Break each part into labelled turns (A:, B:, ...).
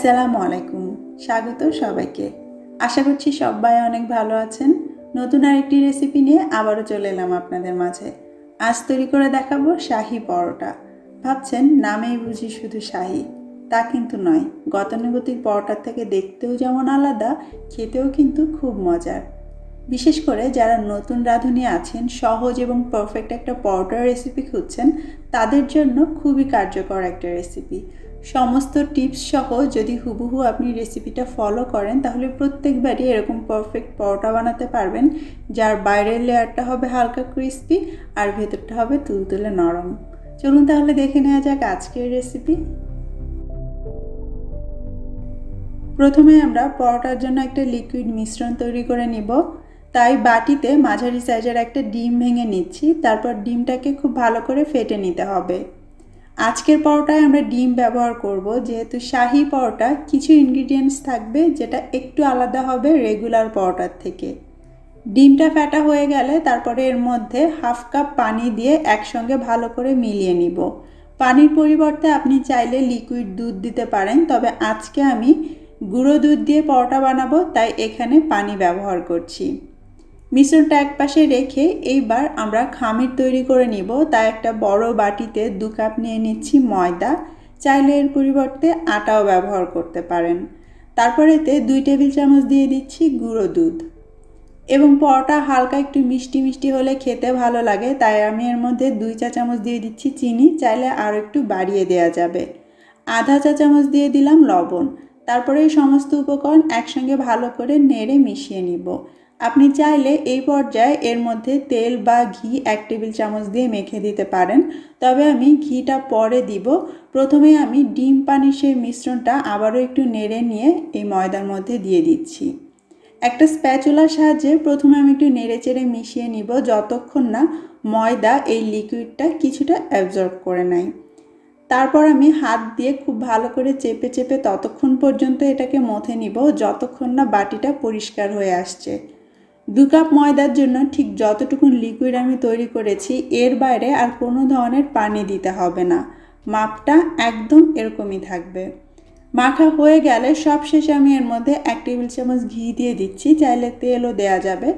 A: আসসালামু আলাইকুম, স্বাগত সবাইকে। আশা করছি সবাই অনেক ভালো আছেন। নতুন আরেকটি রেসিপি নিয়ে আবারও চলে এলাম আপনাদের মাঝে। আজ তৈরি করে দেখাবো শাহী পরোটা। ভাবছেন নামেই বুঝি শুধু শাহী, তা কিন্তু নয়। গতানুগতিক পরোটার থেকে দেখতেও যেমন আলাদা, খেতেও কিন্তু খুব মজার। বিশেষ করে যারা নতুন রাঁধুনি আছেন, সহজ এবং পারফেক্ট একটা পরোটার রেসিপি খুঁজছেন, তাদের জন্য খুবই কার্যকর একটা রেসিপি। সমস্ত টিপস সহ যদি হুবহু আপনি রেসিপিটা ফলো করেন, তাহলে প্রত্যেকবারই এরকম পারফেক্ট পরোটা বানাতে পারবেন, যার বাইরের লেয়ারটা হবে হালকা ক্রিস্পি আর ভেতরটা হবে তুলতুলে নরম। চলুন তাহলে দেখে নেওয়া যাক আজকের রেসিপি। প্রথমে আমরা পরোটার জন্য একটা লিকুইড মিশ্রণ তৈরি করে নিব। তাই বাটিতে মাঝারি সাইজের একটা ডিম ভেঙে নিচ্ছি। তারপর ডিমটাকে খুব ভালো করে ফেটে নিতে হবে। আজকের পরোটায় আমরা ডিম ব্যবহার করব, যেহেতু শাহী পরোটা কিছু ইনগ্রিডিয়েন্টস থাকবে যেটা একটু আলাদা হবে রেগুলার পরোটার থেকে। ডিমটা ফেটা হয়ে গেলে তারপরে এর মধ্যে হাফ কাপ পানি দিয়ে একসঙ্গে ভালো করে মিলিয়ে নিব। পানির পরিবর্তে আপনি চাইলে লিকুইড দুধ দিতে পারেন, তবে আজকে আমি গুঁড়ো দুধ দিয়ে পরোটা বানাবো, তাই এখানে পানি ব্যবহার করছি। মিশ্রণটা একপাশে রেখে এইবার আমরা খামির তৈরি করে নিব। তাই একটা বড় বাটিতে 2 কাপ নিয়ে নিচ্ছি ময়দা। চাইলে এর পরিবর্তে আটাও ব্যবহার করতে পারেন। তারপর এতে 2 টেবিল চামচ দিয়ে দিচ্ছি গুঁড়ো দুধ। এবং পরোটা হালকা একটু মিষ্টি মিষ্টি হলে খেতে ভালো লাগে, তাই আমি এর মধ্যে 2 চা চামচ দিয়ে দিচ্ছি চিনি। চাইলে আরও একটু বাড়িয়ে দেওয়া যাবে। আধা চা চামচ দিয়ে দিলাম লবণ। তারপরে এই সমস্ত উপকরণ একসঙ্গে ভালো করে নেড়ে মিশিয়ে নিব। আপনি চাইলে এই পর্যায়ে এর মধ্যে তেল বা ঘি 1 টেবিল চামচ দিয়ে মেখে দিতে পারেন, তবে আমি ঘিটা পরে দিব। প্রথমে আমি ডিম পানির সেই মিশ্রণটা আবারও একটু নেড়ে নিয়ে এই ময়দার মধ্যে দিয়ে দিচ্ছি। একটা স্প্যাচুলার সাহায্যে প্রথমে আমি একটু নেড়ে চেড়ে মিশিয়ে নিব, যতক্ষণ না ময়দা এই লিকুইডটা কিছুটা অ্যাবজর্ব করে নেয়। তারপর আমি হাত দিয়ে খুব ভালো করে চেপে চেপে ততক্ষণ পর্যন্ত এটাকে মথে নিব, যতক্ষণ না বাটিটা পরিষ্কার হয়ে আসছে। 2 কাপ ময়দার জন্য ঠিক যতটুকু লিকুইড আমি তৈরি করেছি, এর বাইরে আর কোনো ধরনের পানি দিতে হবে না। মাপটা একদম এরকমই থাকবে। মাখা হয়ে গেলে সবশেষে আমি এর মধ্যে 1 টেবিল চামচ ঘি দিয়ে দিচ্ছি। চাইলে তেলও দেওয়া যাবে।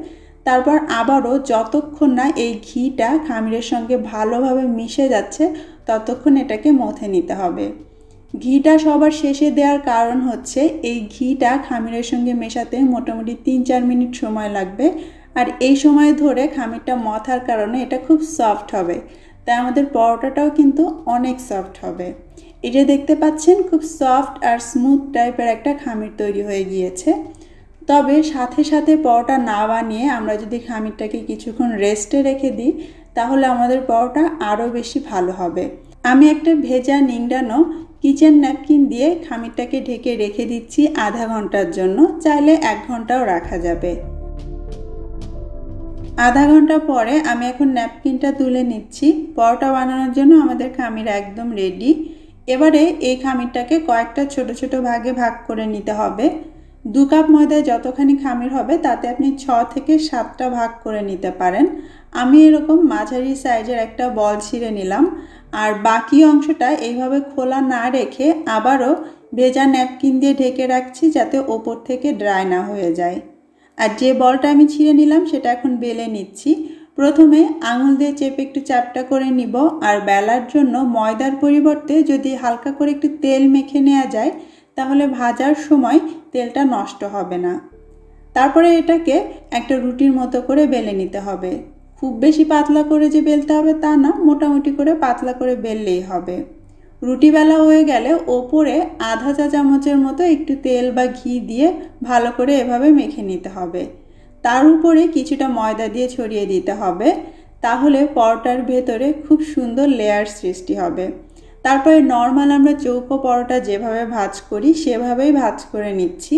A: তারপর আবারও যতক্ষণ না এই ঘিটা খামিরের সঙ্গে ভালোভাবে মিশে যাচ্ছে, ততক্ষণ এটাকে মথে নিতে হবে। ঘিটা সবার শেষে দেওয়ার কারণ হচ্ছে এই ঘিটা খামিরের সঙ্গে মেশাতে মোটামুটি 3-4 মিনিট সময় লাগবে। আর এই সময় ধরে খামিরটা মথার কারণে এটা খুব সফট হবে, তাই আমাদের পরোটাটাও কিন্তু অনেক সফট হবে। এটা দেখতে পাচ্ছেন খুব সফট আর স্মুথ টাইপের একটা খামির তৈরি হয়ে গিয়েছে। তবে সাথে সাথে পরোটা না বানিয়ে আমরা যদি খামিরটাকে কিছুক্ষণ রেস্টে রেখে দিই, তাহলে আমাদের পরোটা আরও বেশি ভালো হবে। আমি একটা ভেজা নিংড়ানো কিচেন ন্যাপকিন দিয়ে খামিরটাকে ঢেকে রেখে দিচ্ছি আধা ঘন্টার জন্য। চাইলে 1 ঘন্টাও রাখা যাবে। আধা ঘন্টা পরে আমি এখন ন্যাপকিনটা তুলে নিচ্ছি। পরোটা বানানোর জন্য আমাদের খামির একদম রেডি। এবারে এই খামিরটাকে কয়েকটা ছোট ছোট ভাগে ভাগ করে নিতে হবে। 2 কাপ ময়দায় যতখানি খামির হবে তাতে আপনি 6 থেকে 7টা ভাগ করে নিতে পারেন। আমি এরকম মাঝারি সাইজের একটা বল ছিঁড়ে নিলাম, আর বাকি অংশটা এইভাবে খোলা না রেখে আবারও ভেজা ন্যাপকিন দিয়ে ঢেকে রাখছি, যাতে ওপর থেকে ড্রাই না হয়ে যায়। আর যে বলটা আমি ছিঁড়ে নিলাম সেটা এখন বেলে নিচ্ছি। প্রথমে আঙুল দিয়ে চেপে একটু চ্যাপটা করে নিব। আর বেলার জন্য ময়দার পরিবর্তে যদি হালকা করে একটু তেল মেখে নেওয়া যায়, তাহলে ভাজার সময় তেলটা নষ্ট হবে না। তারপরে এটাকে একটা রুটির মতো করে বেলে নিতে হবে। খুব বেশি পাতলা করে যে বেলতে হবে তা না, মোটামুটি করে পাতলা করে বেললেই হবে। রুটি বেলা হয়ে গেলে ওপরে আধা চা চামচের মতো একটু তেল বা ঘি দিয়ে ভালো করে এভাবে মেখে নিতে হবে। তার উপরে কিছুটা ময়দা দিয়ে ছড়িয়ে দিতে হবে, তাহলে পরোটার ভেতরে খুব সুন্দর লেয়ার সৃষ্টি হবে। তারপরে নর্মাল আমরা চৌকো পরোটা যেভাবে ভাজ করি সেভাবেই ভাজ করে নিচ্ছি।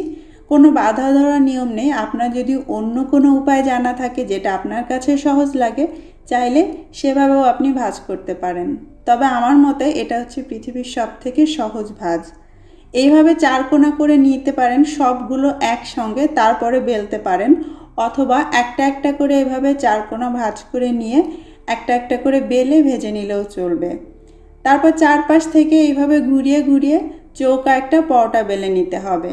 A: কোনো বাধা ধরা নিয়ম নেই। আপনার যদি অন্য কোনো উপায় জানা থাকে যেটা আপনার কাছে সহজ লাগে, চাইলে সেভাবেও আপনি ভাজ করতে পারেন। তবে আমার মতে এটা হচ্ছে পৃথিবীর সবথেকে সহজ ভাজ। এইভাবে 4 কোণা করে নিতে পারেন সবগুলো একসঙ্গে, তারপরে বেলতে পারেন, অথবা একটা একটা করে এভাবে 4 কোণা ভাজ করে নিয়ে একটা একটা করে বেলে ভেজে নিলেও চলবে। তারপর চারপাশ থেকে এইভাবে ঘুরিয়ে ঘুরিয়ে চৌকা একটা পরোটা বেলে নিতে হবে।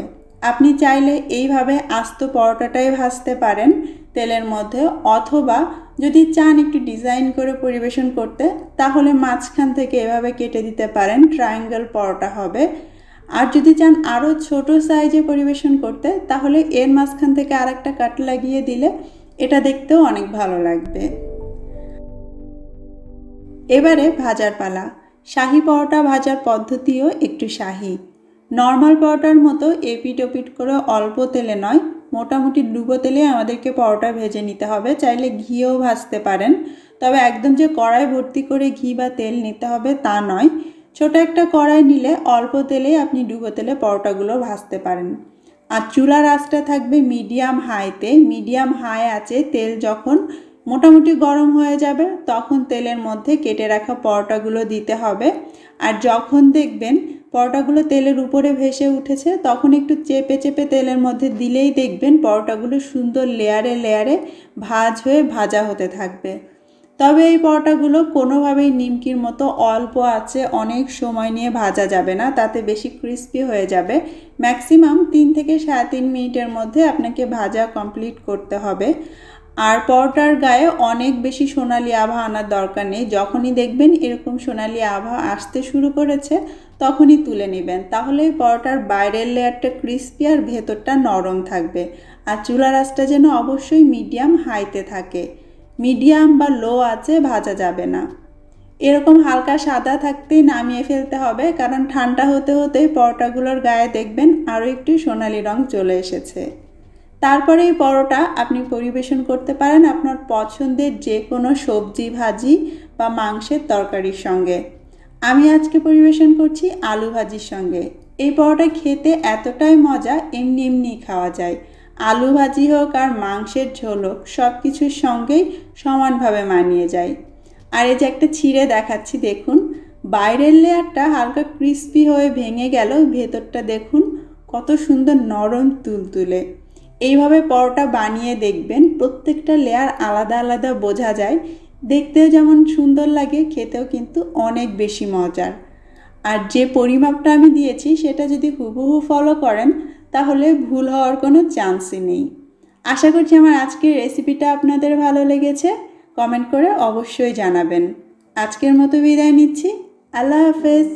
A: আপনি চাইলে এইভাবে আস্ত পরোটাটাই ভাজতে পারেন তেলের মধ্যে, অথবা যদি চান একটু ডিজাইন করে পরিবেশন করতে তাহলে মাঝখান থেকে এভাবে কেটে দিতে পারেন, ট্রায়াঙ্গেল পরোটা হবে। আর যদি চান আরও ছোট সাইজে পরিবেশন করতে তাহলে এর মাঝখান থেকে আরেকটা কাট লাগিয়ে দিলে এটা দেখতেও অনেক ভালো লাগবে। এবারে ভাজার পালা। শাহি পরোটা ভাজার পদ্ধতিও একটু শাহি। নর্মাল পরোটার মতো এপিট ওপিট করে অল্প তেলে নয়, মোটামুটি ডুবো তেলে আমাদেরকে পরোটা ভেজে নিতে হবে। চাইলে ঘিও ভাজতে পারেন, তবে একদম যে কড়াই ভর্তি করে ঘি বা তেল নিতে হবে তা নয়। ছোট একটা কড়াই নিলে অল্প তেলে আপনি ডুবো তেলে পরোটাগুলো ভাজতে পারেন। আর চুলার আঁচটা থাকবে মিডিয়াম হাইতে। মিডিয়াম হাই আছে তেল যখন মোটামুটি গরম হয়ে যাবে তখন তেলের মধ্যে কেটে রাখা পরোটাগুলো দিতে হবে। আর যখন দেখবেন পরোটাগুলো তেলের উপরে ভেসে উঠেছে তখন একটু চেপে চেপে তেলের মধ্যে দিলেই দেখবেন পরোটাগুলো সুন্দর লেয়ারে লেয়ারে ভাজ হয়ে ভাজা হতে থাকবে। তবে এই পরোটাগুলো কোনোভাবেই নিমকির মতো অল্প আছে অনেক সময় নিয়ে ভাজা যাবে না, তাতে বেশি ক্রিস্পি হয়ে যাবে। ম্যাক্সিমাম 3 থেকে 3.5 মিনিটের মধ্যে আপনাকে ভাজা কমপ্লিট করতে হবে। আর পরোটার গায়ে অনেক বেশি সোনালি আভা আনার দরকার নেই। যখনই দেখবেন এরকম সোনালি আভা আসতে শুরু করেছে তখনই তুলে নেবেন, তাহলে পরোটার বাইরের লেয়ারটা ক্রিস্পি আর ভেতরটা নরম থাকবে। আর চুলার আঁচটা যেন অবশ্যই মিডিয়াম হাইতে থাকে, মিডিয়াম বা লো আঁচে ভাজা যাবে না। এরকম হালকা সাদা থাকতেই নামিয়ে ফেলতে হবে, কারণ ঠান্ডা হতে হতেই পরোটাগুলোর গায়ে দেখবেন আরও একটু সোনালি রং চলে এসেছে। তারপরে এই পরোটা আপনি পরিবেশন করতে পারেন আপনার পছন্দের যে কোনো সবজি ভাজি বা মাংসের তরকারির সঙ্গে। আমি আজকে পরিবেশন করছি আলু ভাজির সঙ্গে। এই পরোটা খেতে এতটাই মজা, এমনি এমনি খাওয়া যায়। আলু ভাজি হোক আর মাংসের ঝোল হোক, সব কিছুর সঙ্গেই সমানভাবে মানিয়ে যায়। আর এই যে একটা ছিঁড়ে দেখাচ্ছি দেখুন, বাইরের লেয়ারটা হালকা ক্রিস্পি হয়ে ভেঙে গেল, ভেতরটা দেখুন কত সুন্দর নরম তুলতুলে। এইভাবে পরোটা বানিয়ে দেখবেন, প্রত্যেকটা লেয়ার আলাদা আলাদা বোঝা যায়, দেখতেও যেমন সুন্দর লাগে খেতেও কিন্তু অনেক বেশি মজার। আর যে পরিমাপটা আমি দিয়েছি সেটা যদি হুবহু ফলো করেন তাহলে ভুল হওয়ার কোনো চান্সই নেই। আশা করছি আমার আজকের রেসিপিটা আপনাদের ভালো লেগেছে। কমেন্ট করে অবশ্যই জানাবেন। আজকের মতো বিদায় নিচ্ছি। আল্লাহ হাফেজ।